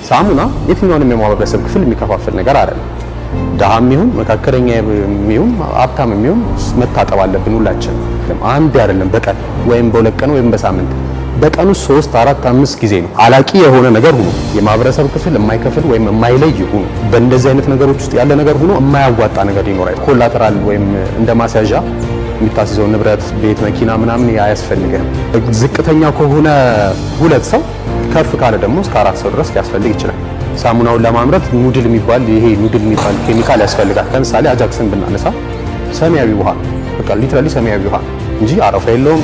ሳሙና የትኛውንም የማህበረሰብ ክፍል የሚከፋፍል ነገር አይደለም። ደሃም ይሁን መካከለኛ ይሁን ሀብታም ይሁን መታጠብ አለብን ሁላችን። አንድ አይደለም በቀን ወይም በሁለት ቀን ወይም በሳምንት በቀኑ 3 4 5 ጊዜ ነው። አላቂ የሆነ ነገር ሆኖ የማህበረሰብ ክፍል የማይከፍል ወይም የማይለይ ሆኖ በእንደዚህ አይነት ነገሮች ውስጥ ያለ ነገር ሆኖ የማያዋጣ ነገር ይኖራል። ኮላተራል ወይም እንደ ማስያዣ የሚታስይዘው ንብረት ቤት መኪና ምናምን ያስፈልጋል። ዝቅተኛ ከሆነ 2 ሰው ከፍ ካለ ደግሞ እስከ 4 ሰው ድረስ ሊያስፈልግ ይችላል። ሳሙናውን ለማምረት ኑድል የሚባል ኬሚካል ያስፈልጋል። ለምሳሌ አጃክስን ብናነሳ ሰማያዊ ውሃ በቃ ሊትራሊ ሰማያዊ ውሃ እንጂ አረፋ የለውም፣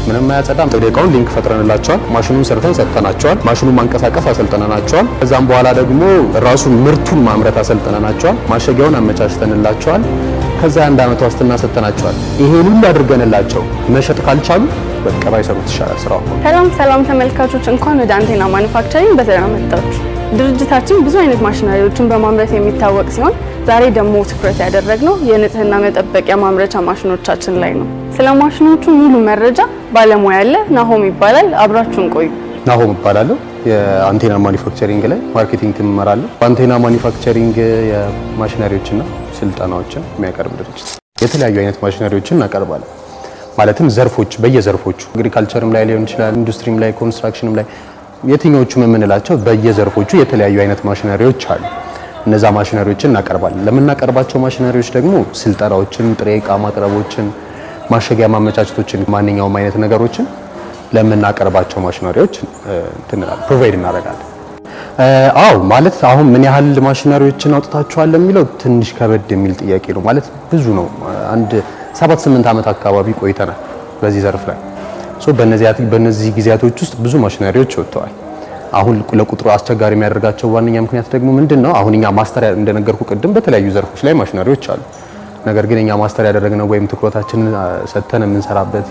ምንም አያጸዳም። ደቂቃውን ሊንክ ፈጥረንላቸዋል። ማሽኑን ሰርተን ሰጥተናቸዋል። ማሽኑን ማንቀሳቀስ አሰልጥነናቸዋል። ከዛም በኋላ ደግሞ ራሱ ምርቱን ማምረት አሰልጥነናቸዋል። ማሸጊያውን አመቻችተንላቸዋል። ከዛ 1 ዓመት ዋስትና ሰጥተናቸዋል። ይሄን ሁሉ አድርገንላቸው መሸጥ ካልቻሉ በቃ ባይሰሩት ይሻላል ስራው። ሰላም ተመልካቾች፣ እንኳን ወደ አንቴና ማኑፋክቸሪንግ በሰላም መጣችሁ። ድርጅታችን ብዙ አይነት ማሽነሪዎችን በማምረት የሚታወቅ ሲሆን ዛሬ ደግሞ ትኩረት ያደረግነው የንጽህና መጠበቂያ ማምረቻ ማሽኖቻችን ላይ ነው። ስለ ማሽኖቹ ሙሉ መረጃ ባለሙያ ያለ ናሆም ይባላል። አብራችሁን ቆዩ። ናሆም እባላለሁ። የአንቴና ማኑፋክቸሪንግ ላይ ማርኬቲንግ እመራለሁ። በአንቴና ማኑፋክቸሪንግ የማሽነሪዎችና ስልጠናዎችን የሚያቀርብ ድርጅት የተለያዩ አይነት ማሽነሪዎችን እናቀርባለን። ማለትም ዘርፎች በየዘርፎቹ አግሪካልቸርም ላይ ሊሆን ይችላል፣ ኢንዱስትሪም ላይ፣ ኮንስትራክሽንም ላይ የትኞቹም የምንላቸው በየዘርፎቹ የተለያዩ አይነት ማሽነሪዎች አሉ። እነዛ ማሽነሪዎችን እናቀርባለን። ለምናቀርባቸው ማሽነሪዎች ደግሞ ስልጠናዎችን፣ ጥሬ ዕቃ ማቅረቦችን፣ ማሸጊያ ማመቻቸቶችን፣ ማንኛውም አይነት ነገሮችን ለምናቀርባቸው ማሽነሪዎች ፕሮቫይድ እናደርጋለን። አዎ ማለት አሁን ምን ያህል ማሽነሪዎችን አውጥታችኋል የሚለው ትንሽ ከበድ የሚል ጥያቄ ነው። ማለት ብዙ ነው። አንድ 7-8 ዓመት አካባቢ ቆይተናል በዚህ ዘርፍ ላይ። በእነዚህ ጊዜያቶች ውስጥ ብዙ ማሽነሪዎች ወጥተዋል። አሁን ለቁጥሩ አስቸጋሪ የሚያደርጋቸው ዋነኛ ምክንያት ደግሞ ምንድነው? አሁን እኛ ማስተር እንደነገርኩ ቅድም በተለያዩ ዘርፎች ላይ ማሽነሪዎች አሉ። ነገር ግን እኛ ማስተር ያደረግነው ወይም ትኩረታችንን ሰጥተን የምንሰራበት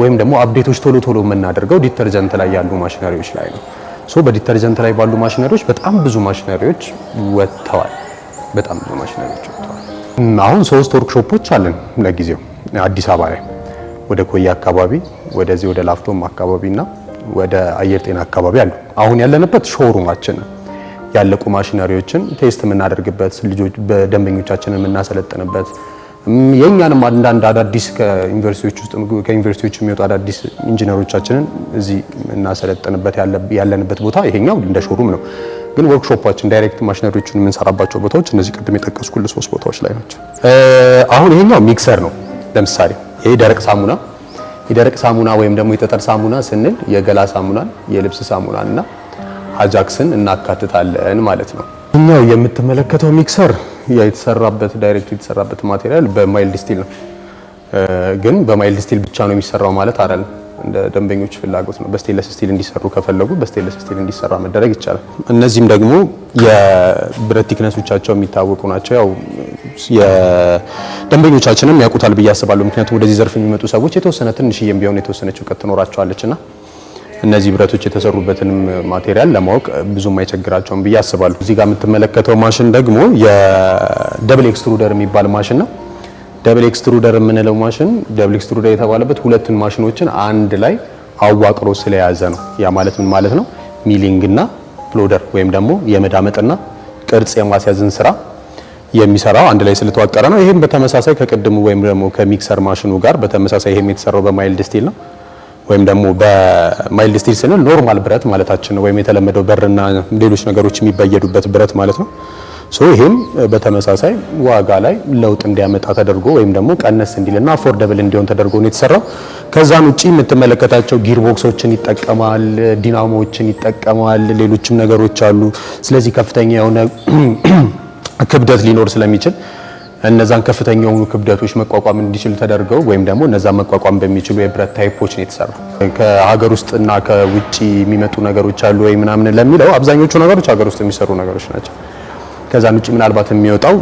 ወይም ደግሞ አፕዴቶች ቶሎ የምናደርገው ዲተርጀንት ላይ ያሉ ማሽነሪዎች ላይ ነው። በዲተርጀንት ላይ ባሉ ማሽነሪዎች በጣም ብዙ ማሽነሪዎች ወጥተዋል። አሁን 3 ወርክሾፖች አለን ለጊዜው አዲስ አበባ ላይ ወደ ኮያ አካባቢ፣ ወደዚህ ወደ ላፍቶም አካባቢና ወደ አየር ጤና አካባቢ አሉ። አሁን ያለንበት ሾሩማችን ያለቁ ማሽነሪዎችን ቴስት የምናደርግበት፣ ልጆች በደንበኞቻችንን የምናሰለጥንበት፣ የኛንም አንዳንድ አዳዲስ ከዩኒቨርሲቲዎች የሚወጡ አዳዲስ ኢንጂነሮቻችንን እዚህ እናሰለጥንበት ያለንበት ቦታ ይሄኛው እንደ ሾሩም ነው። ግን ወርክሾፓችን ዳይሬክት ማሽነሪዎችን የምንሰራባቸው ቦታዎች እነዚህ ቅድም የጠቀስኩት 3 ቦታዎች ላይ ናቸው። አሁን ይሄኛው ሚክሰር ነው። ለምሳሌ ይሄ የደረቅ ሳሙና ወይም ደግሞ የጠጠር ሳሙና ስንል የገላ ሳሙናን፣ የልብስ ሳሙናን እና አጃክስን እናካትታለን ማለት ነው። እኛው የምትመለከተው ሚክሰር ዳይሬክት የተሰራበት ማቴሪያል በማይልድ ስቲል ነው። ግን በማይልድ ስቲል ብቻ ነው የሚሰራው ማለት አይደለም። እንደ ደንበኞች ፍላጎት ነው። በስቴንለስ ስቲል እንዲሰሩ ከፈለጉ በስቴንለስ ስቲል እንዲሰራ መደረግ ይቻላል። እነዚህም ደግሞ የብረት ቲክነሶቻቸው የሚታወቁ ናቸው። ያው የደንበኞቻችንም ያውቁታል ብዬ አስባለሁ። ምክንያቱም ወደዚህ ዘርፍ የሚመጡ ሰዎች የተወሰነ ትንሽዬም ቢሆን የተወሰነች እውቀት ትኖራቸዋለችና እነዚህ ብረቶች የተሰሩበትንም ማቴሪያል ለማወቅ ብዙም አይቸግራቸውም ብዬ አስባለሁ። እዚህ ጋር የምትመለከተው ማሽን ደግሞ የደብል ኤክስትሩደር የሚባል ማሽን ነው። ደብል ኤክስትሩደር የምንለው ማሽን ደብል ኤክስትሩደር የተባለበት ሁለቱን ማሽኖችን አንድ ላይ አዋቅሮ ስለያዘ ነው። ያ ማለት ምን ማለት ነው? ሚሊንግ እና ፕሎደር ወይም ደግሞ የመዳመጥና ቅርጽ የማስያዝን ስራ የሚሰራው አንድ ላይ ስለተዋቀረ ነው። ይሄም በተመሳሳይ ከቅድሙ ወይም ደግሞ ከሚክሰር ማሽኑ ጋር በተመሳሳይ ይሄም የተሰራው በማይልድ ስቲል ነው። ወይም ደግሞ በማይልድ ስቲል ስንል ኖርማል ብረት ማለታችን ነው። ወይም የተለመደው በርና ሌሎች ነገሮች የሚበየዱበት ብረት ማለት ነው። ይሄም በተመሳሳይ ዋጋ ላይ ለውጥ እንዲያመጣ ተደርጎ ወይም ደግሞ ቀነስ እንዲልና አፎርደብል እንዲሆን ተደርጎ ነው የተሰራው። ከዛን ውጪ የምትመለከታቸው ጊርቦክሶችን ይጠቀማል፣ ዲናሞዎችን ይጠቀማል፣ ሌሎችም ነገሮች አሉ። ስለዚህ ከፍተኛ የሆነ ክብደት ሊኖር ስለሚችል እነዛን ከፍተኛ የሆኑ ክብደቶች መቋቋም እንዲችል ተደርገው ወይም ደግሞ እነዛን መቋቋም በሚችሉ የብረት ታይፖች ነው የተሰራው። ከሀገር ውስጥና ከውጪ የሚመጡ ነገሮች አሉ ወይ ምናምን ለሚለው አብዛኞቹ ነገሮች ሀገር ውስጥ የሚሰሩ ነገሮች ናቸው። ከዛን ውጪ ምናልባት የሚወጣው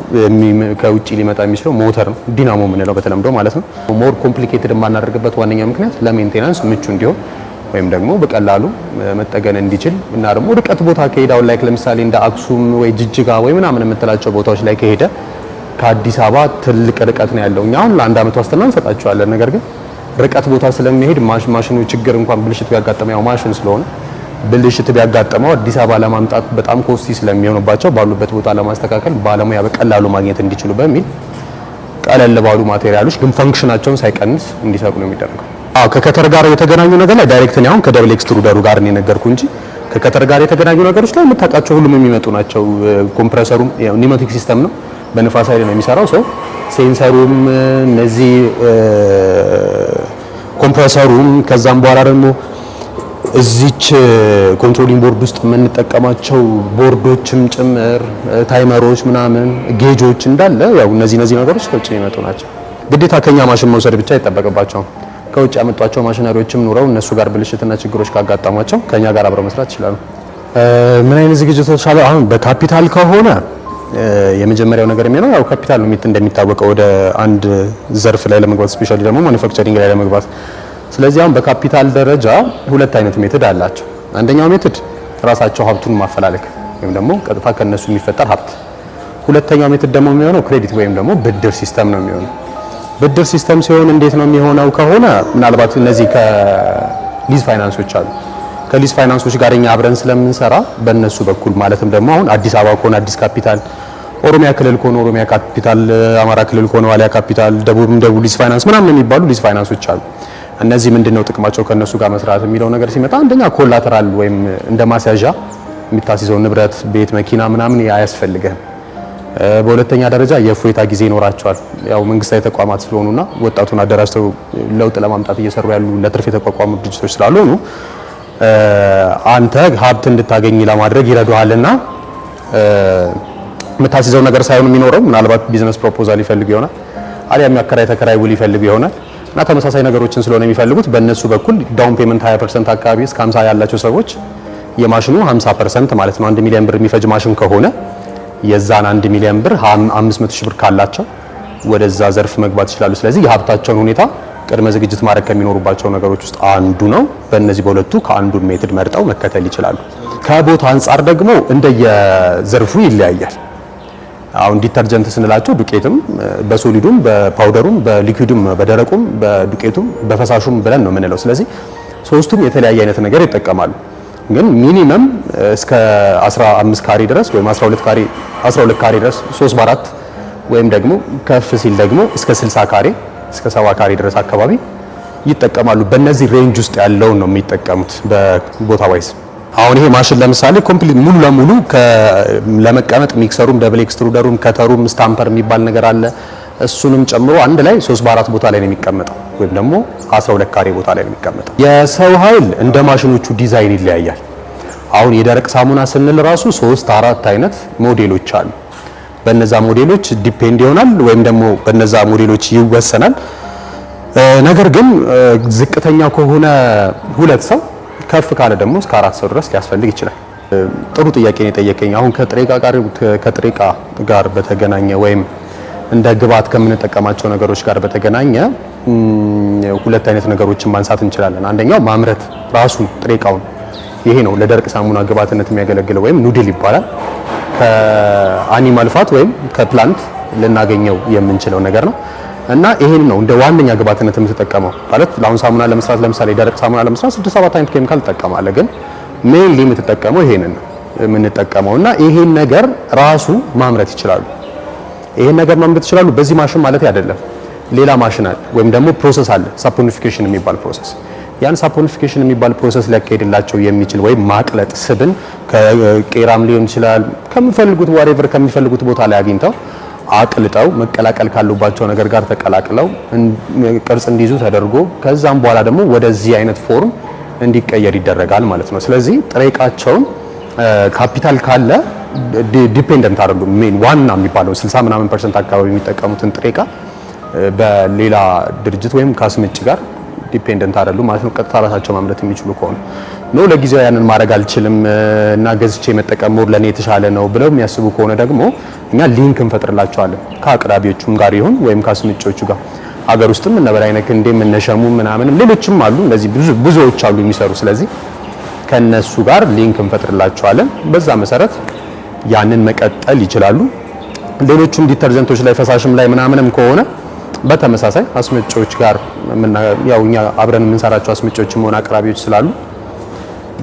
ከውጪ ሊመጣ የሚችለው ሞተር ነው፣ ዲናሞ የምንለው በተለምዶ ማለት ነው። ሞር ኮምፕሊኬትድ የማናደርግበት ዋነኛ ምክንያት ለሜንቴናንስ ምቹ እንዲሆን ወይም ደግሞ በቀላሉ መጠገን እንዲችል እና ደግሞ ርቀት ቦታ ከሄዳው ላይ ለምሳሌ እንደ አክሱም ወይ ጅጅጋ ወይ ምናምን የምትላቸው ቦታዎች ላይ ከሄደ ከአዲስ አበባ ትልቅ ርቀት ነው ያለው። እኛ አሁን ለ1 ዓመት ዋስትና እንሰጣቸዋለን። ነገር ግን ርቀት ቦታ ስለሚሄድ ማሽኑ ችግር እንኳን ብልሽት ቢያጋጥም ያው ማሽን ስለሆነ ብልሽት ቢያጋጥመው አዲስ አበባ ለማምጣት በጣም ኮስቲ ስለሚሆንባቸው ባሉበት ቦታ ለማስተካከል ባለሙያ በቀላሉ ማግኘት እንዲችሉ በሚል ቀለል ባሉ ማቴሪያሎች ግን ፈንክሽናቸውን ሳይቀንስ እንዲሰሩ ነው የሚደረገው። ከከተር ጋር የተገናኙ ነገር ላይ ዳይሬክት ነው አሁን ከደብል ኤክስትሩደሩ ጋር ነው የነገርኩ እንጂ ከከተር ጋር የተገናኙ ነገሮች ላይ የምታውቃቸው ሁሉም የሚመጡ ናቸው። ኮምፕረሰሩም ያው ኒውማቲክ ሲስተም ነው፣ በንፋስ ኃይል ነው የሚሰራው። ሰው ሴንሰሩም እነዚህ ኮምፕረሰሩም ከዛም በኋላ ደግሞ እዚች ኮንትሮሊንግ ቦርድ ውስጥ የምንጠቀማቸው ቦርዶችም ጭምር ታይመሮች ምናምን ጌጆች እንዳለ ያው እነዚህ ነገሮች ከውጭ የሚመጡ ናቸው። ግዴታ ከኛ ማሽን መውሰድ ብቻ አይጠበቅባቸውም። ከውጭ ያመጧቸው ማሽነሪዎችም ኑረው እነሱ ጋር ብልሽትና ችግሮች ካጋጠሟቸው ከኛ ጋር አብረው መስራት ይችላሉ። ምን አይነት ዝግጅቶች አሉ? አሁን በካፒታል ከሆነ የመጀመሪያው ነገር የሚሆነው ያው ካፒታል ነው እንደሚታወቀው ወደ አንድ ዘርፍ ላይ ለመግባት ስፔሻሊ ደግሞ ማኑፋክቸሪንግ ላይ ለመግባት። ስለዚህ አሁን በካፒታል ደረጃ ሁለት አይነት ሜትድ አላቸው። አንደኛው ሜትድ ራሳቸው ሀብቱን ማፈላለግ ወይም ደግሞ ቀጥታ ከነሱ የሚፈጠር ሀብት። ሁለተኛው ሜትድ ደግሞ የሚሆነው ክሬዲት ወይም ደግሞ ብድር ሲስተም ነው የሚሆነው። ብድር ሲስተም ሲሆን እንዴት ነው የሚሆነው ከሆነ ምናልባት እነዚህ ከሊዝ ፋይናንሶች አሉ። ከሊዝ ፋይናንሶች ጋር እኛ አብረን ስለምንሰራ በእነሱ በኩል ማለትም ደግሞ አሁን አዲስ አበባ ከሆነ አዲስ ካፒታል፣ ኦሮሚያ ክልል ከሆነ ኦሮሚያ ካፒታል፣ አማራ ክልል ከሆነ ዋሊያ ካፒታል፣ ደቡብ ሊዝ ፋይናንስ ምናምን የሚባሉ ሊዝ ፋይናንሶች አሉ። እነዚህ ምንድነው ጥቅማቸው ከነሱ ጋር መስራት የሚለው ነገር ሲመጣ አንደኛ ኮላተራል ወይም እንደ ማስያዣ የምታስይዘው ንብረት ቤት፣ መኪና ምናምን አያስፈልግህም። በሁለተኛ ደረጃ የእፎይታ ጊዜ ይኖራቸዋል። ያው መንግስታዊ ተቋማት ስለሆኑና ወጣቱን አደራጅተው ለውጥ ለማምጣት እየሰሩ ያሉ ለትርፍ የተቋቋሙ ድርጅቶች ስላልሆኑ አንተ ሀብት እንድታገኝ ለማድረግ ይረዱሃልና የምታስይዘው ነገር ሳይሆን የሚኖረው ምናልባት ቢዝነስ ፕሮፖዛል ይፈልግ ይሆናል፣ አሊያም ያከራይ ተከራይ ውል ይፈልግ ይሆናል እና ተመሳሳይ ነገሮችን ስለሆነ የሚፈልጉት በእነሱ በኩል ዳውን ፔመንት 20% አካባቢ እስከ 50 ያላቸው ሰዎች የማሽኑ 50% ማለት ነው 1 ሚሊዮን ብር የሚፈጅ ማሽን ከሆነ የዛን 1 ሚሊዮን ብር 500 ሺህ ብር ካላቸው ወደዛ ዘርፍ መግባት ይችላሉ። ስለዚህ የሀብታቸውን ሁኔታ ቅድመ ዝግጅት ማድረግ ከሚኖሩባቸው ነገሮች ውስጥ አንዱ ነው። በእነዚህ በሁለቱ ከአንዱን ሜትድ መርጠው መከተል ይችላሉ። ከቦታ አንጻር ደግሞ እንደየዘርፉ ይለያያል። አሁን ዲተርጀንት ስንላቸው ዱቄትም በሶሊዱም በፓውደሩም በሊኩዊዱም በደረቁም በዱቄቱም በፈሳሹም ብለን ነው የምንለው። ስለዚህ ሶስቱም የተለያየ አይነት ነገር ይጠቀማሉ። ግን ሚኒመም እስከ 15 ካሬ ድረስ ወይም 12 ካሬ ድረስ 3 በ4 ወይም ደግሞ ከፍ ሲል ደግሞ እስከ 60 ካሬ እስከ 70 ካሬ ድረስ አካባቢ ይጠቀማሉ። በእነዚህ ሬንጅ ውስጥ ያለውን ነው የሚጠቀሙት በቦታ ዋይስ። አሁን ይሄ ማሽን ለምሳሌ ኮምፕሊት ሙሉ ለሙሉ ለመቀመጥ ሚክሰሩም ደብል ኤክስትሩደሩም ከተሩም ስታምፐር የሚባል ነገር አለ። እሱንም ጨምሮ አንድ ላይ 3 በ4 ቦታ ላይ ነው የሚቀመጠው ወይም ደግሞ 12 ካሬ ቦታ ላይ ነው የሚቀመጠው። የሰው ኃይል እንደ ማሽኖቹ ዲዛይን ይለያያል። አሁን የደረቅ ሳሙና ስንል ራሱ 3-4 አይነት ሞዴሎች አሉ። በነዛ ሞዴሎች ዲፔንድ ይሆናል ወይም ደግሞ በነዛ ሞዴሎች ይወሰናል። ነገር ግን ዝቅተኛ ከሆነ 2 ሰው ከፍ ካለ ደግሞ እስከ 4 ሰው ድረስ ሊያስፈልግ ይችላል። ጥሩ ጥያቄ ነው የጠየቀኝ። አሁን ከጥሬ ዕቃ ጋር በተገናኘ ወይም እንደ ግብአት ከምንጠቀማቸው ነገሮች ጋር በተገናኘ 2 አይነት ነገሮችን ማንሳት እንችላለን። አንደኛው ማምረት ራሱን ጥሬ ዕቃውን፣ ይሄ ነው ለደረቅ ሳሙና ግብአትነት የሚያገለግለው ወይም ኑድል ይባላል። ከአኒማል ፋት ወይም ከፕላንት ልናገኘው የምንችለው ነገር ነው እና ይሄን ነው እንደ ዋነኛ ግብአትነት የምትጠቀመው። ማለት ለአሁን ሳሙና ለመስራት ለምሳሌ ደረቅ ሳሙና ለመስራት 6-7 አይነት ኬሚካል ትጠቀማለህ፣ ግን ሜንሊ የምትጠቀመው ይሄንን ነው የምንጠቀመው እና ይሄን ነገር ራሱ ማምረት ይችላሉ። ይሄን ነገር ማምረት ይችላሉ በዚህ ማሽን ማለት አይደለም። ሌላ ማሽን አለ ወይም ደግሞ ፕሮሰስ አለ፣ ሳፖኒፊኬሽን የሚባል ፕሮሰስ። ያን ሳፖኒፊኬሽን የሚባል ፕሮሰስ ሊያካሄድላቸው የሚችል ወይም ማቅለጥ ስብን ከቄራም ሊሆን ይችላል ከሚፈልጉት ዋሬቨር ከሚፈልጉት ቦታ ላይ አግኝተው አቅልጠው መቀላቀል ካሉባቸው ነገር ጋር ተቀላቅለው ቅርጽ እንዲይዙ ተደርጎ ከዛም በኋላ ደግሞ ወደዚህ አይነት ፎርም እንዲቀየር ይደረጋል ማለት ነው። ስለዚህ ጥሬ ዕቃቸውን ካፒታል ካለ ዲፔንደንት አይደሉም። ሜን ዋና የሚባለው 60% አካባቢ የሚጠቀሙትን ጥሬ ዕቃ በሌላ ድርጅት ወይም ከአስመጪ ጋር ዲፔንደንት አይደሉም ማለት ነው። ቀጥታ ራሳቸው ማምረት የሚችሉ ከሆነ ነው። ለጊዜው ያንን ማድረግ አልችልም እና ገዝቼ መጠቀም ሞር ለኔ የተሻለ ነው ብለው የሚያስቡ ከሆነ ደግሞ እኛ ሊንክ እንፈጥርላቸዋለን ከአቅራቢዎቹም ጋር ይሁን ወይም ከአስመጪዎቹ ጋር። አገር ውስጥም እነ በላይነህ እንዴም እነ ሸሙ ምናምንም ሌሎችም አሉ፣ እንደዚህ ብዙዎች አሉ የሚሰሩ። ስለዚህ ከነሱ ጋር ሊንክ እንፈጥርላቸዋለን። በዛ መሰረት ያንን መቀጠል ይችላሉ። ሌሎችም ዲተርጀንቶች ላይ ፈሳሽም ላይ ምናምንም ከሆነ በተመሳሳይ አስመጪዎች ጋር ያው እኛ አብረን የምንሰራቸው አስመጪዎችም ሆነ አቅራቢዎች ስላሉ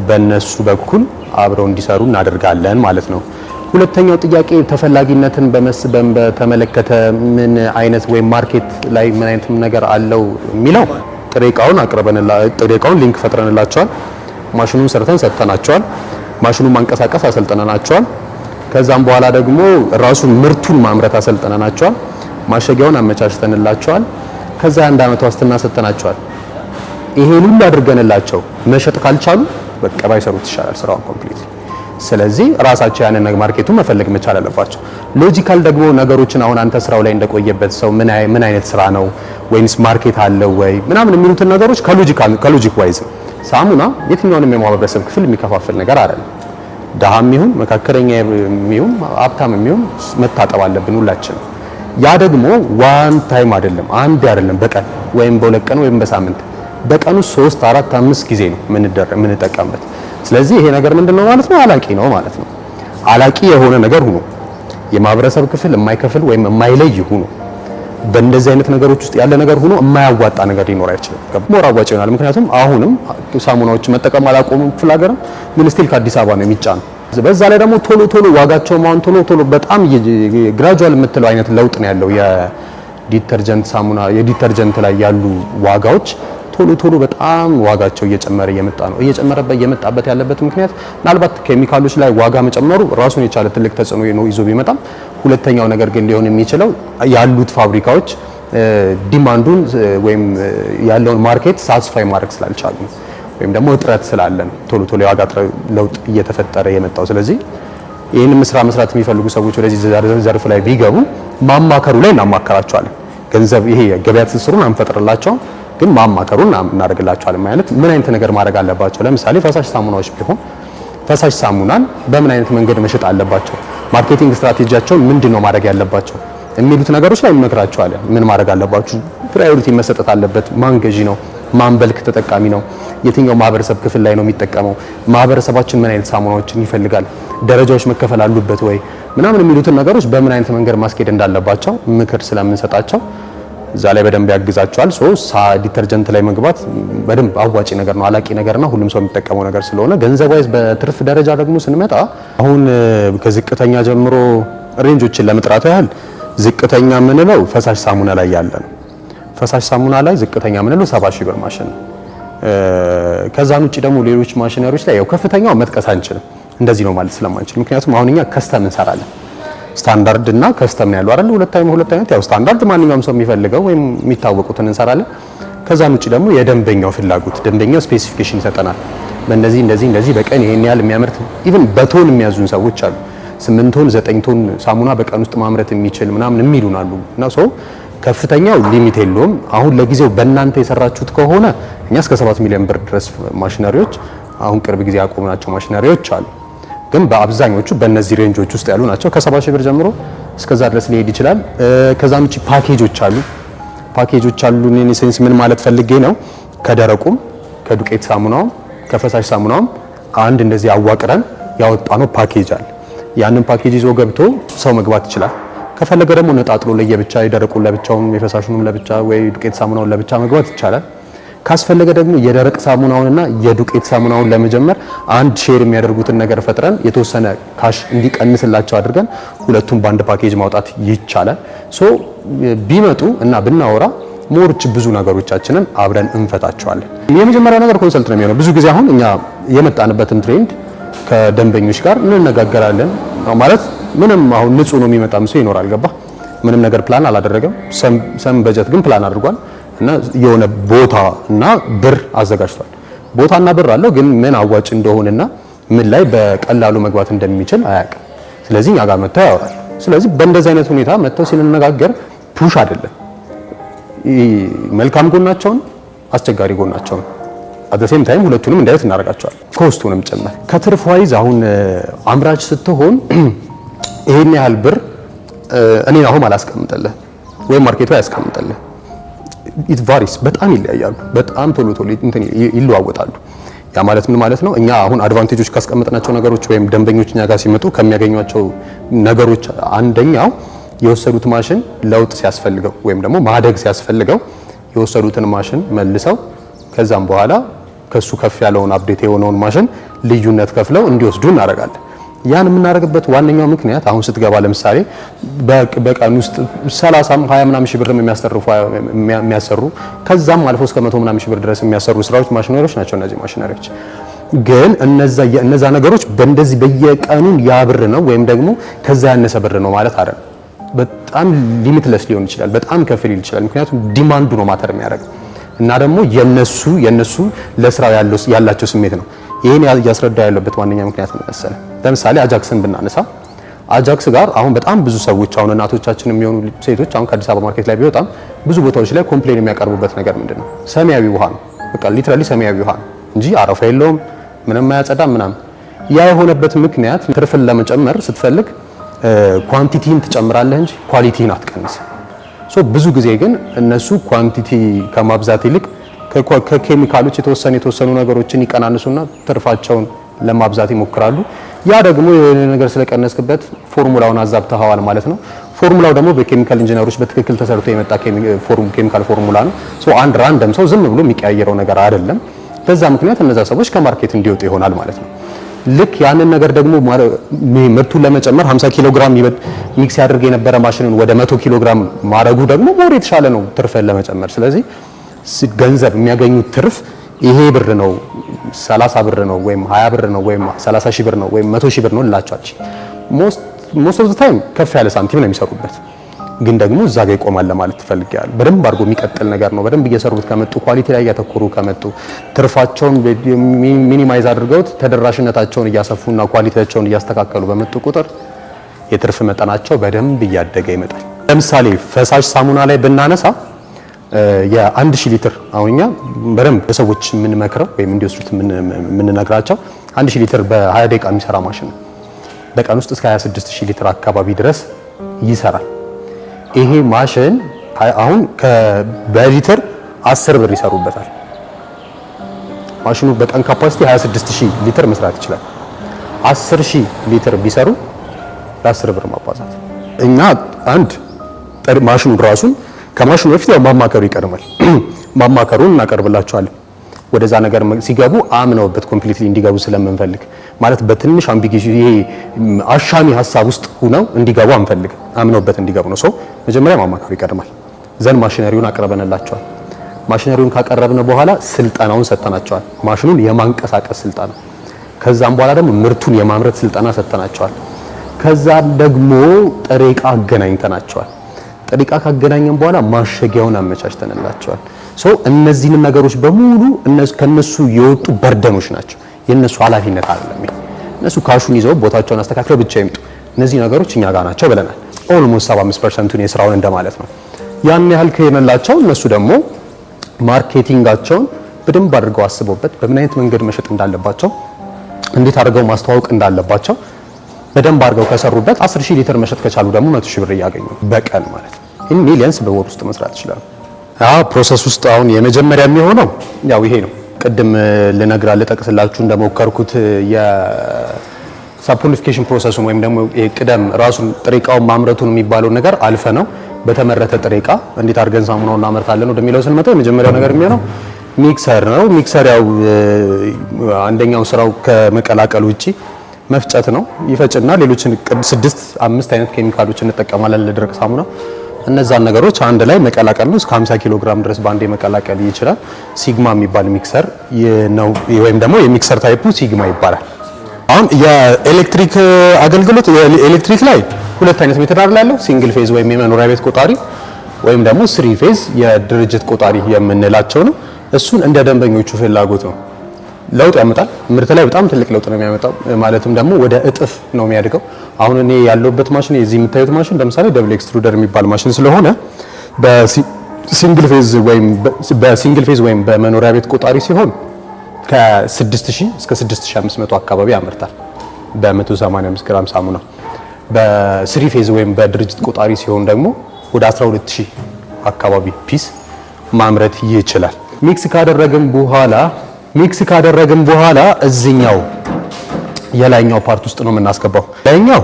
በእነሱ በኩል አብረው እንዲሰሩ እናደርጋለን ማለት ነው። ሁለተኛው ጥያቄ ተፈላጊነትን በተመለከተ ምን አይነት ወይም ማርኬት ላይ ምን አይነት ነገር አለው የሚለው ጥሬ ዕቃውን ሊንክ ፈጥረንላቸዋል። ማሽኑን ሰርተን ሰጥተናቸዋል። ማሽኑን ማንቀሳቀስ አሰልጥነናቸዋል። ከዛም በኋላ ደግሞ ራሱን ምርቱን ማምረት አሰልጥነናቸዋል። ማሸጊያውን አመቻችተንላቸዋል። ከዛ 1 ዓመት ዋስትና ሰጥተናቸዋል። ይሄን ሁሉ አድርገንላቸው መሸጥ ካልቻሉ በቃ ባይሰሩት ይሻላል ስራውን ኮምፕሊት። ስለዚህ ራሳቸው ያንን ማርኬቱን መፈለግ መቻል አለባቸው። ሎጂካል ደግሞ ነገሮችን አሁን አንተ ስራው ላይ እንደቆየበት ሰው ምን አይነት ስራ ነው ወይንስ ማርኬት አለው ወይ ምናምን የሚሉትን ነገሮች ከሎጂክ ዋይዝ ሳሙና የትኛውንም የማህበረሰብ ክፍል የሚከፋፍል ነገር አይደለም። ደሃም ይሁን መካከለኛ ይሁን ሀብታም ይሁን መታጠብ አለብን ሁላችን። ያ ደግሞ ዋን ታይም አይደለም፣ አንድ አይደለም፣ በቀን ወይም በሁለት ቀን ወይም በሳምንት በቀኑ 3 4 5 ጊዜ ነው የምንጠቀምበት። ስለዚህ ይሄ ነገር ምንድነው ማለት ነው? አላቂ ነው ማለት ነው። አላቂ የሆነ ነገር ሆኖ የማህበረሰብ ክፍል የማይከፍል ወይም የማይለይ ሆኖ በእንደዚህ አይነት ነገሮች ውስጥ ያለ ነገር ሆኖ የማያዋጣ ነገር ሊኖር አይችልም። ሞር አዋጭ ይሆናል። ምክንያቱም አሁንም ሳሙናዎች መጠቀም አላቆሙም። ክፍለ ሀገርም ግን ስቲል ከአዲስ አበባ ነው የሚጫነው። በዛ ላይ ደግሞ ቶሎ ዋጋቸው ማን ቶሎ በጣም ግራጁዋል የምትለው አይነት ለውጥ ነው ያለው። የዲተርጀንት ሳሙና የዲተርጀንት ላይ ያሉ ዋጋዎች ቶሎ በጣም ዋጋቸው እየጨመረ እየመጣበት ያለበት ምክንያት ምናልባት ኬሚካሎች ላይ ዋጋ መጨመሩ ራሱን የቻለ ትልቅ ተጽዕኖ ነው ይዞ ቢመጣም፣ ሁለተኛው ነገር ግን ሊሆን የሚችለው ያሉት ፋብሪካዎች ዲማንዱን ወይም ያለውን ማርኬት ሳትስፋይ ማድረግ ስላልቻሉ ወይም ደግሞ እጥረት ስላለ ነው ቶሎ የዋጋ ለውጥ እየተፈጠረ የመጣው። ስለዚህ ይህንን ስራ መስራት የሚፈልጉ ሰዎች ወደዚህ ዘርፍ ላይ ቢገቡ ማማከሩ ላይ እናማከራቸዋለን። ገንዘብ ይሄ የገበያ ትስስሩን አንፈጥርላቸው ግን ማማከሩን እናደርግላቸዋለን። ማለት ምን አይነት ነገር ማድረግ አለባቸው? ለምሳሌ ፈሳሽ ሳሙናዎች ቢሆን ፈሳሽ ሳሙናን በምን አይነት መንገድ መሸጥ አለባቸው? ማርኬቲንግ ስትራቴጂያቸውን ምንድነው ማድረግ ያለባቸው የሚሉት ነገሮች ላይ እንመክራቸዋለን። ምን ማድረግ አለባችሁ? ፕራዮሪቲ መሰጠት አለበት። ማን ገዢ ነው? ማን በልክ ተጠቃሚ ነው? የትኛው ማህበረሰብ ክፍል ላይ ነው የሚጠቀመው? ማህበረሰባችን ምን አይነት ሳሙናዎችን ይፈልጋል? ደረጃዎች መከፈል አሉበት ወይ ምናምን የሚሉትን ነገሮች በምን አይነት መንገድ ማስኬድ እንዳለባቸው ምክር ስለምንሰጣቸው እዛ ላይ በደንብ ያግዛቸዋል። ዲተርጀንት ላይ መግባት በደንብ አዋጪ ነገር ነው፣ አላቂ ነገርና ሁሉም ሰው የሚጠቀመው ነገር ስለሆነ ገንዘብ ዋይዝ በትርፍ ደረጃ ደግሞ ስንመጣ አሁን ከዝቅተኛ ጀምሮ ሬንጆችን ለመጥራት ያህል ዝቅተኛ የምንለው ፈሳሽ ሳሙና ላይ ያለ ነው። ፈሳሽ ሳሙና ላይ ዝቅተኛ የምንለው 70 ሺህ ብር ማሽን ነው። ከዛን ውጪ ደግሞ ሌሎች ማሽነሪዎች ላይ ያው ከፍተኛው መጥቀስ አንችልም፣ እንደዚህ ነው ማለት ስለማንችል። ምክንያቱም አሁን እኛ ከስተም እንሰራለን። ስታንዳርድ እና ከስተም ነው ያለው አይደል? ሁለት አይነት ያው ስታንዳርድ ማንኛውም ሰው የሚፈልገው ወይም የሚታወቁትን እንሰራለን። ከዛን ውጪ ደግሞ የደንበኛው ፍላጎት ደንበኛው ስፔሲፊኬሽን ይሰጠናል። እንደዚህ በቀን ይሄን ያህል የሚያመርት ኢቭን በቶን የሚያዙን ሰዎች አሉ። 8 ቶን 9 ቶን ሳሙና በቀን ውስጥ ማምረት የሚችል ምናምን የሚሉን አሉ። እና ሰው ከፍተኛው ሊሚት የለውም። አሁን ለጊዜው በእናንተ የሰራችሁት ከሆነ እኛ እስከ 7 ሚሊዮን ብር ድረስ ማሽነሪዎች አሁን ቅርብ ጊዜ ያቆምናቸው ማሽነሪዎች አሉ። ግን በአብዛኞቹ በእነዚህ ሬንጆች ውስጥ ያሉ ናቸው። ከ70 ሺህ ብር ጀምሮ እስከዛ ድረስ ሊሄድ ይችላል። ከዛም ውጪ ፓኬጆች አሉ። እኔ ሴንስ ምን ማለት ፈልጌ ነው፣ ከደረቁም ከዱቄት ሳሙናውም ከፈሳሽ ሳሙናውም አንድ እንደዚህ አዋቅረን ያወጣነው ፓኬጅ አለ። ያንን ፓኬጅ ይዞ ገብቶ ሰው መግባት ይችላል። ከፈለገ ደግሞ ነጣጥሎ ለየብቻ የደረቁን ለብቻውን የፈሳሹንም ለብቻ ወይ ዱቄት ሳሙናውን ለብቻ መግባት ይቻላል። ካስፈለገ ደግሞ የደረቅ ሳሙናውንና የዱቄት ሳሙናውን ለመጀመር አንድ ሼር የሚያደርጉትን ነገር ፈጥረን የተወሰነ ካሽ እንዲቀንስላቸው አድርገን ሁለቱም በአንድ ፓኬጅ ማውጣት ይቻላል። ቢመጡ እና ብናወራ ሞርች ብዙ ነገሮቻችንን አብረን እንፈታቸዋለን። የመጀመሪያው ነገር ኮንሰልት ነው የሚሆነው። ብዙ ጊዜ አሁን እኛ የመጣንበትን ትሬንድ ከደንበኞች ጋር እንነጋገራለን። ማለት ምንም አሁን ንጹህ ነው የሚመጣም ሰው ይኖራል። ገባ ምንም ነገር ፕላን አላደረገም። ሰም በጀት ግን ፕላን አድርጓል እና የሆነ ቦታ እና ብር አዘጋጅቷል። ቦታና ብር አለው፣ ግን ምን አዋጭ እንደሆነና ምን ላይ በቀላሉ መግባት እንደሚችል አያውቅም። ስለዚህ እኛ ጋር መጥተው ያወራል። ስለዚህ በእንደዚህ አይነት ሁኔታ መጥተው ስንነጋገር ፑሽ አይደለም፣ መልካም ጎናቸውን አስቸጋሪ ጎናቸውን አት ሴም ታይም ሁለቱንም እንዳይት እናደርጋቸዋለን። ኮስቱንም ጭምር ከትርፍ ዋይዝ አሁን አምራች ስትሆን ይሄን ያህል ብር እኔ አሁን አላስቀምጥልህ ወይም ማርኬቱ ያስቀምጥልህ። ኢት ቫሪስ በጣም ይለያያሉ። በጣም ቶሎ እንትን ይለዋወጣሉ። ያ ማለት ምን ማለት ነው? እኛ አሁን አድቫንቴጆች ካስቀመጥናቸው ነገሮች ወይም ደንበኞች እኛ ጋር ሲመጡ ከሚያገኟቸው ነገሮች አንደኛው የወሰዱት ማሽን ለውጥ ሲያስፈልገው ወይም ደግሞ ማደግ ሲያስፈልገው የወሰዱትን ማሽን መልሰው ከዛም በኋላ ከሱ ከፍ ያለውን አፕዴት የሆነውን ማሽን ልዩነት ከፍለው እንዲወስዱ እናደርጋለን። ያን የምናደርግበት ዋነኛው ምክንያት አሁን ስትገባ ለምሳሌ በቀን ውስጥ 30 20 ምናምን ሺህ ብር የሚያሰሩ ከዛም አልፎ እስከ 100 ምናምን ሺህ ብር ድረስ የሚያሰሩ ስራዎች ማሽነሪዎች ናቸው። እነዚህ ማሽነሪዎች ግን እነዛ ነገሮች በእንደዚህ በየቀኑ ያ ብር ነው ወይም ደግሞ ከዛ ያነሰ ብር ነው ማለት አይደለም። በጣም ሊሚትለስ ሊሆን ይችላል፣ በጣም ከፍ ሊል ይችላል። ምክንያቱም ዲማንዱ ነው ማተር የሚያደርግ እና ደግሞ የነሱ ለስራው ያላቸው ስሜት ነው። ይሄን ያስረዳ ያለበት ዋነኛ ምክንያት ነው መሰለህ። ለምሳሌ አጃክስን ብናነሳ አጃክስ ጋር አሁን በጣም ብዙ ሰዎች አሁን እናቶቻችን የሚሆኑ ሴቶች አሁን ከአዲስ አበባ ማርኬት ላይ ቢወጣም ብዙ ቦታዎች ላይ ኮምፕሌን የሚያቀርቡበት ነገር ምንድነው? ሰማያዊ ውሃ ነው። በቃ ሊትራሊ ሰማያዊ ውሃ ነው እንጂ አረፋ የለውም፣ ምንም አያጸዳም ምናምን። ያ የሆነበት ምክንያት ትርፍን ለመጨመር ስትፈልግ ኳንቲቲን ትጨምራለህ እንጂ ኳሊቲን አትቀንስም። ብዙ ጊዜ ግን እነሱ ኳንቲቲ ከማብዛት ይልቅ ከኬሚካሎች የተወሰኑ ነገሮችን ይቀናንሱና ትርፋቸውን ለማብዛት ይሞክራሉ። ያ ደግሞ የሆነ ነገር ስለቀነስክበት ፎርሙላውን አዛብተዋል ማለት ነው። ፎርሙላው ደግሞ በኬሚካል ኢንጂነሮች በትክክል ተሰርቶ የመጣ ኬሚካል ፎርሙላ ነው። አንድ ራንደም ሰው ዝም ብሎ የሚቀያየረው ነገር አይደለም። በዛ ምክንያት እነዛ ሰዎች ከማርኬት እንዲወጡ ይሆናል ማለት ነው። ልክ ያንን ነገር ደግሞ ምርቱን ለመጨመር 50 ኪሎ ግራም ሚክስ ያደርግ የነበረ ማሽንን ወደ 100 ኪሎ ግራም ማድረጉ ደግሞ ሞር የተሻለ ነው ትርፍን ለመጨመር። ስለዚህ ገንዘብ የሚያገኙት ትርፍ ይሄ ብር ነው 30 ብር ነው ወይም 20 ብር ነው ወይም 30 ሺህ ብር ነው ወይም 100 ሺህ ብር ነው ልላቸዋለች። ሞስት ኦፍ ዘ ታይም ከፍ ያለ ሳንቲም ነው የሚሰሩበት፣ ግን ደግሞ እዛ ጋር ይቆማል ለማለት ትፈልጊያለሽ። በደንብ አድርጎ የሚቀጥል ነገር ነው። በደንብ እየሰሩት ከመጡ ኳሊቲ ላይ እያተኮሩ ከመጡ ትርፋቸውን ሚኒማይዝ አድርገውት ተደራሽነታቸውን እያሰፉና ኳሊቲያቸውን እያስተካከሉ በመጡ ቁጥር የትርፍ መጠናቸው በደንብ እያደገ ይመጣል። ለምሳሌ ፈሳሽ ሳሙና ላይ ብናነሳ የ1000 ሊትር አሁንኛ በደንብ ለሰዎች የምንመክረው ወይም እንዲወስዱት የምንነግራቸው 1000 ሊትር በ20 ደቂቃ የሚሰራ ማሽን ነው። በቀን ውስጥ እስከ 26000 ሊትር አካባቢ ድረስ ይሰራል። ይሄ ማሽን አሁን በሊትር 10 ብር ይሰሩበታል። ማሽኑ በቀን ካፓሲቲ 26000 ሊትር መስራት ይችላል። 10000 ሊትር ቢሰሩ ለ10 ብር ማባዛት እኛ አንድ ማሽኑ ራሱን ከማሽኑ በፊት ያው ማማከሩ ይቀድማል። ማማከሩን እናቀርብላቸዋለን። ወደዛ ነገር ሲገቡ አምነውበት ኮምፕሊትሊ እንዲገቡ ስለምንፈልግ ማለት በትንሽ አምቢጊቲ ይሄ አሻሚ ሀሳብ ውስጥ ሆነው እንዲገቡ አንፈልግ፣ አምነውበት እንዲገቡ ነው። መጀመሪያ ማማከሩ ይቀድማል። ዘን ማሽነሪውን አቅርበንላቸዋል። ማሽነሪውን ካቀረብን በኋላ ስልጠናውን ሰጥተናቸዋል። ማሽኑን የማንቀሳቀስ ስልጠና፣ ከዛም በኋላ ደግሞ ምርቱን የማምረት ስልጠና ሰጥተናቸዋል። ከዛ ደግሞ ጥሬ ዕቃ አገናኝተናቸዋል። ጥሬ ዕቃ ካገናኘን በኋላ ማሸጊያውን አመቻችተንላቸዋል። እነዚህን ነገሮች በሙሉ ከነሱ የወጡ በርደኖች ናቸው። የነሱ ኃላፊነት አይደለም። እነሱ ካሹን ይዘው ቦታቸውን አስተካክለው ብቻ ይምጡ። እነዚህ ነገሮች እኛ ጋር ናቸው ብለናል። ኦልሞስት 75%ን የስራውን እንደማለት ነው። ያን ያህል ከየነላቸው እነሱ ደግሞ ማርኬቲንጋቸውን በደንብ አድርገው አስበውበት በምን አይነት መንገድ መሸጥ እንዳለባቸው፣ እንዴት አድርገው ማስተዋወቅ እንዳለባቸው በደንብ አድርገው ከሰሩበት 10000 ሊትር መሸጥ ከቻሉ ደግሞ 100000 ብር እያገኙ በቀን ማለት ነው። ኢን ሚሊየንስ በወር ውስጥ መስራት ይችላሉ። ፕሮሰስ ውስጥ አሁን የመጀመሪያ የሚሆነው ያው ይሄ ነው። ቅድም ልጠቅስላችሁ እንደሞከርኩት የሳፖሊፊኬሽን ፕሮሰሱን ወይም ደግሞ ቅደም ራሱን ጥሬ ዕቃውን ማምረቱን የሚባለው ነገር አልፈ ነው በተመረተ ጥሬ ዕቃ እንዴት አድርገን ሳሙናውን እናመርታለን ወደሚለው ስንመጣ የመጀመሪያው ነገር የሚሆነው ሚክሰር ነው። ሚክሰር ያው አንደኛው ስራው ከመቀላቀል ውጪ መፍጨት ነው። ይፈጭና ሌሎችን 6-5 አይነት ኬሚካሎችን እንጠቀማለን ለደረቅ ሳሙና። እነዛን ነገሮች አንድ ላይ መቀላቀል ነው። እስከ 50 ኪሎ ግራም ድረስ ባንዴ መቀላቀል ይችላል። ሲግማ የሚባል ሚክሰር ነው፣ ወይም ደግሞ የሚክሰር ታይፑ ሲግማ ይባላል። አሁን የኤሌክትሪክ አገልግሎት የኤሌክትሪክ ላይ ሁለት አይነት ሜትድ አለ ያለው፣ ሲንግል ፌዝ ወይም የመኖሪያ ቤት ቆጣሪ ወይም ደግሞ 3 ፌዝ የድርጅት ቆጣሪ የምንላቸው ነው። እሱን እንደ ደንበኞቹ ፍላጎት ነው ለውጥ ያመጣል። ምርት ላይ በጣም ትልቅ ለውጥ ነው የሚያመጣው። ማለትም ደግሞ ወደ እጥፍ ነው የሚያድገው። አሁን እኔ ያለውበት ማሽን የዚህ የምታዩት ማሽን ለምሳሌ ደብል ኤክስትሩደር የሚባል ማሽን ስለሆነ በሲንግል ፌዝ ወይም በመኖሪያ ቤት ቆጣሪ ሲሆን ከ6000 እስከ 6500 አካባቢ ያመርታል በ185 ግራም ሳሙና። በ3 ፌዝ ወይም በድርጅት ቆጣሪ ሲሆን ደግሞ ወደ 12000 አካባቢ ፒስ ማምረት ይችላል። ሚክስ ካደረግን በኋላ እዚህኛው የላይኛው ፓርት ውስጥ ነው የምናስገባው። ላይኛው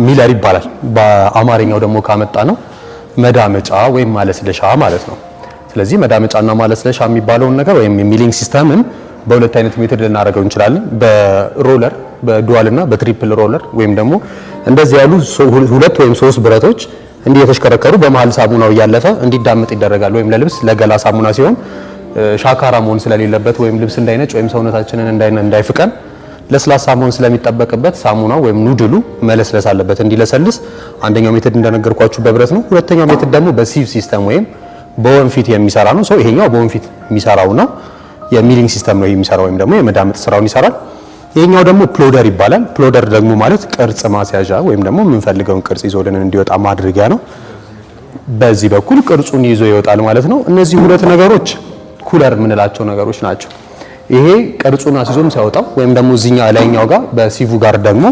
ሚለር ይባላል። በአማርኛው ደግሞ ካመጣ ነው መዳመጫ ወይም ማለስለሻ ማለት ነው። ስለዚህ መዳመጫና ማለስለሻ የሚባለውን ነገር ወይም ሚሊንግ ሲስተምን በሁለት አይነት ሜትድ ልናደርገው እንችላለን። በሮለር በዱዋል እና በትሪፕል ሮለር ወይም ደግሞ እንደዚህ ያሉ ሁለት ወይም ሶስት ብረቶች እንዲህ የተሽከረከሩ በመሃል ሳሙናው እያለፈ እንዲዳመጥ ይደረጋል። ወይም ለልብስ ለገላ ሳሙና ሲሆን ሻካራ መሆን ስለሌለበት ወይም ልብስ እንዳይነጭ ወይም ሰውነታችንን እንዳይፍቀን ለስላሳ መሆን ስለሚጠበቅበት ሳሙናው ወይም ኑድሉ መለስለስ አለበት እንዲለሰልስ። አንደኛው ሜትድ እንደነገርኳችሁ በብረት ነው። ሁለተኛው ሜትድ ደግሞ በሲቭ ሲስተም ወይም በወንፊት የሚሰራ ነው። ይሄኛው በወንፊት የሚሰራው ነው። የሚሊንግ ሲስተም ነው የሚሰራው ወይም ደግሞ የመዳመጥ ስራውን ይሰራል። ይሄኛው ደግሞ ፕሎደር ይባላል። ፕሎደር ደግሞ ማለት ቅርጽ ማስያዣ ወይም ደግሞ የምንፈልገውን ቅርጽ ይዞልን እንዲወጣ ማድረጊያ ነው። በዚህ በኩል ቅርጹን ይዞ ይወጣል ማለት ነው። እነዚህ ሁለት ነገሮች ኩለር የምንላቸው ነገሮች ናቸው። ይሄ ቅርጹን አስይዞም ሲያወጣው ወይም ደግሞ እዚህኛው ላይኛው ጋር በሲቭ ጋር ደግሞ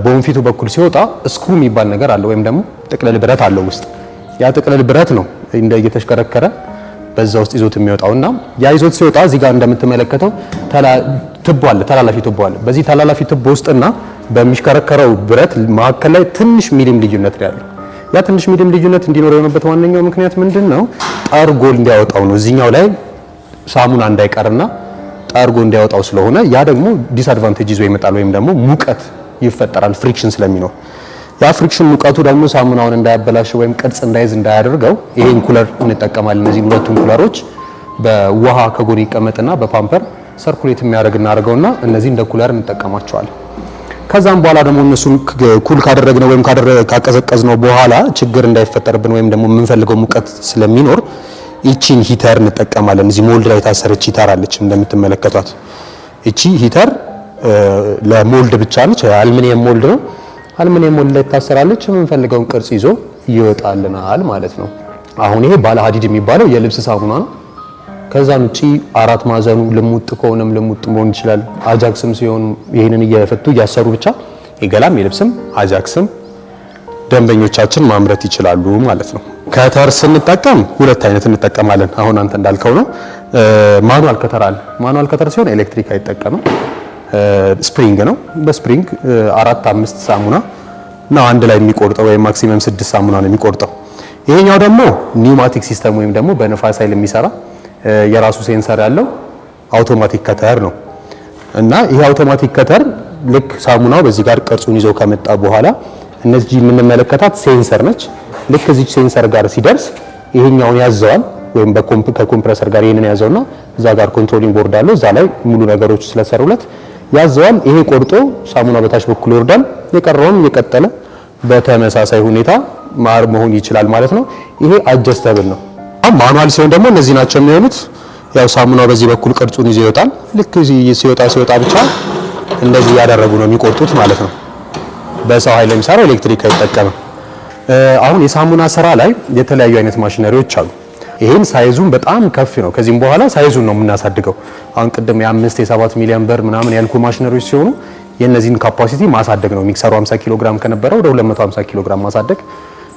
በወንፊቱ በኩል ሲወጣ ስክሩ የሚባል ነገር አለ ወይም ደግሞ ጥቅልል ብረት አለው ውስጥ። ያ ጥቅልል ብረት ነው እንደ እየተሽከረከረ በዛ ውስጥ ይዞት የሚወጣውና ያ ይዞት ሲወጣ እዚህ ጋር እንደምትመለከተው ቱቦ አለ፣ ተላላፊ ቱቦ አለ። በዚህ ተላላፊ ቱቦ ውስጥና በሚሽከረከረው ብረት መካከል ላይ ትንሽ ሚሊም ልዩነት ያለው። ያ ትንሽ ሚሊም ልዩነት እንዲኖር የሆነበት ዋነኛው ምክንያት ምንድነው? ጠርጎ እንዲያወጣው ነው። እዚህኛው ላይ ሳሙና እንዳይቀርና ጠርጎ እንዲያወጣው ስለሆነ ያ ደግሞ ዲስአድቫንቴጅ ይዞ ይመጣል ወይም ደግሞ ሙቀት ይፈጠራል ፍሪክሽን ስለሚኖር። ያ ፍሪክሽን ሙቀቱ ደግሞ ሳሙናውን እንዳያበላሽ ወይም ቅርጽ እንዳይዝ እንዳያደርገው ይሄን ኩለር እንጠቀማለን። እነዚህ ሁለቱን ኩለሮች በውሃ ከጎን ይቀመጥና በፓምፐር ሰርኩሌት የሚያደርግ እናደርገውና እነዚህ እንደ ኩለር እንጠቀማቸዋለን። ከዛም በኋላ ደግሞ እነሱን ኩል ካደረግነው ወይም ካቀዘቀዝነው በኋላ ችግር እንዳይፈጠርብን ወይም ደግሞ የምንፈልገው ሙቀት ስለሚኖር ይቺን ሂተር እንጠቀማለን። እዚህ ሞልድ ላይ ታሰረች ሂተር አለች እንደምትመለከቷት። ይቺ ሂተር ለሞልድ ብቻ ነች። አልሙኒየም ሞልድ ነው። አልሙኒየም ሞልድ ላይ ታሰራለች። የምንፈልገውን ቅርጽ ይዞ ይወጣልናል ማለት ነው። አሁን ይሄ ባለ ሀዲድ የሚባለው የልብስ ሳሙና ነው። ከዛም ውጪ አራት ማዕዘኑ ልሙጥ ከሆነም ልሙጥ መሆን ይችላል። አጃክስም ሲሆን ይሄንን እየፈቱ እያሰሩ ብቻ የገላም የልብስም አጃክስም ደንበኞቻችን ማምረት ይችላሉ ማለት ነው። ከተር ስንጠቀም ሁለት አይነት እንጠቀማለን። አሁን አንተ እንዳልከው ነው። ማኑዋል ከተር አለ። ማኑዋል ከተር ሲሆን ኤሌክትሪክ አይጠቀምም። ስፕሪንግ ነው። በስፕሪንግ 4-5 ሳሙና ነው አንድ ላይ የሚቆርጠው ወይም ማክሲመም 6 ሳሙና ነው የሚቆርጠው። ይሄኛው ደግሞ ኒውማቲክ ሲስተም ወይም ደግሞ በነፋስ ኃይል የሚሰራ የራሱ ሴንሰር ያለው አውቶማቲክ ከተር ነው እና ይሄ አውቶማቲክ ከተር ልክ ሳሙናው በዚህ ጋር ቅርጹን ይዞ ከመጣ በኋላ እነዚህ የምንመለከታት ሴንሰር ነች። ልክ እዚህ ሴንሰር ጋር ሲደርስ ይሄኛውን ያዘዋል ወይም ከኮምፕረሰር ጋር ይሄንን ያዘውና እዛ ጋር ኮንትሮሊንግ ቦርድ አለው። እዛ ላይ ሙሉ ነገሮች ስለሰሩለት ያዘዋል። ይሄ ቆርጦ ሳሙናው በታች በኩል ይወርዳል። የቀረውም እየቀጠለ በተመሳሳይ ሁኔታ ማር መሆን ይችላል ማለት ነው። ይሄ አጀስተብል ነው። ማኑዋል ሲሆን ደግሞ እነዚህ ናቸው የሚሆኑት። ያው ሳሙናው በዚህ በኩል ቅርጹን ይዞ ይወጣል። ልክ ሲወጣ ብቻ እንደዚህ ያደረጉ ነው የሚቆርጡት ማለት ነው። በሰው ኃይል የሚሰራው ኤሌክትሪክ አይጠቀምም። አሁን የሳሙና ስራ ላይ የተለያዩ አይነት ማሽነሪዎች አሉ። ይሄን ሳይዙን በጣም ከፍ ነው። ከዚህም በኋላ ሳይዙን ነው የምናሳድገው። አሁን ቅድም የ5-7 ሚሊዮን ብር ምናምን ያልኩ ማሽነሪዎች ሲሆኑ የነዚህን ካፓሲቲ ማሳደግ ነው። ሚክሰሩ 50 ኪሎ ግራም ከነበረ ወደ 250 ኪሎ ግራም ማሳደግ፣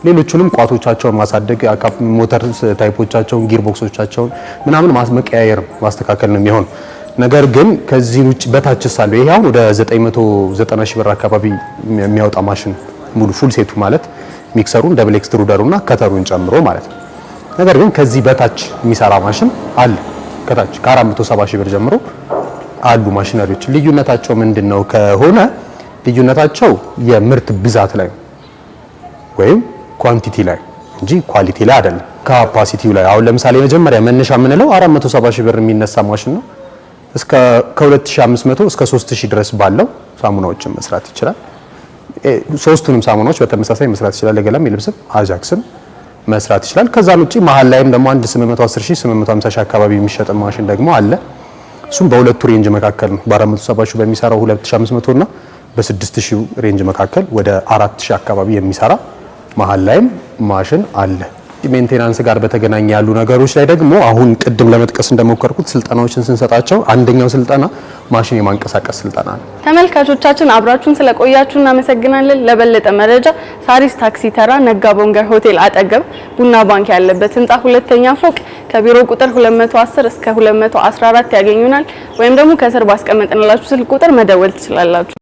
ሌሎቹንም ቋቶቻቸውን ማሳደግ፣ ሞተር ታይፖቻቸውን፣ ጊር ቦክሶቻቸውን ምናምን መቀያየር ማስተካከል ነው የሚሆን። ነገር ግን ከዚህ ውጭ በታች ሳለው ይሄ አሁን ወደ 990 ሺህ ብር አካባቢ የሚያወጣ ማሽን ሙሉ ፉል ሴቱ ማለት ሚክሰሩን፣ ደብል ኤክስትሩደሩና ከተሩን ጨምሮ ማለት ነው። ነገር ግን ከዚህ በታች የሚሰራ ማሽን አለ። ከታች ከ470 ሺህ ብር ጀምሮ አሉ ማሽነሪዎች። ልዩነታቸው ምንድነው ከሆነ ልዩነታቸው የምርት ብዛት ላይ ወይም ኳንቲቲ ላይ እንጂ ኳሊቲ ላይ አይደለም። ካፓሲቲው ላይ አሁን ለምሳሌ መጀመሪያ መነሻ የምንለው 470 ሺህ ብር የሚነሳ ማሽን ነው። እስከ ከ2500 እስከ 3000 ድረስ ባለው ሳሙናዎችን መስራት ይችላል። ሶስቱንም ሳሙናዎች በተመሳሳይ መስራት ይችላል። ለገላም የልብስም አጃክስም መስራት ይችላል። ከዛም ውጪ መሀል ላይም ደግሞ አንድ 810 ሺህ 850 ሺህ አካባቢ የሚሸጥ ማሽን ደግሞ አለ። እሱም በሁለቱ ሬንጅ መካከል ነው። በ470 ሺህ በሚሰራው 2500 እና በ6000 ሬንጅ መካከል ወደ 4000 አካባቢ የሚሰራ መሀል ላይም ማሽን አለ። ሜንቴናንስ ጋር በተገናኘ ያሉ ነገሮች ላይ ደግሞ አሁን ቅድም ለመጥቀስ እንደሞከርኩት ስልጠናዎችን ስንሰጣቸው አንደኛው ስልጠና ማሽን የማንቀሳቀስ ስልጠና ነው። ተመልካቾቻችን አብራችሁን ስለቆያችሁ እናመሰግናለን። ለበለጠ መረጃ ሳሪስ ታክሲ ተራ ነጋ ቦንገር ሆቴል አጠገብ ቡና ባንክ ያለበት ህንጻ ሁለተኛ ፎቅ ከቢሮ ቁጥር 210 እስከ 214 ያገኙናል። ወይም ደግሞ ከስር ባስቀመጥንላችሁ ስልክ ቁጥር መደወል ትችላላችሁ።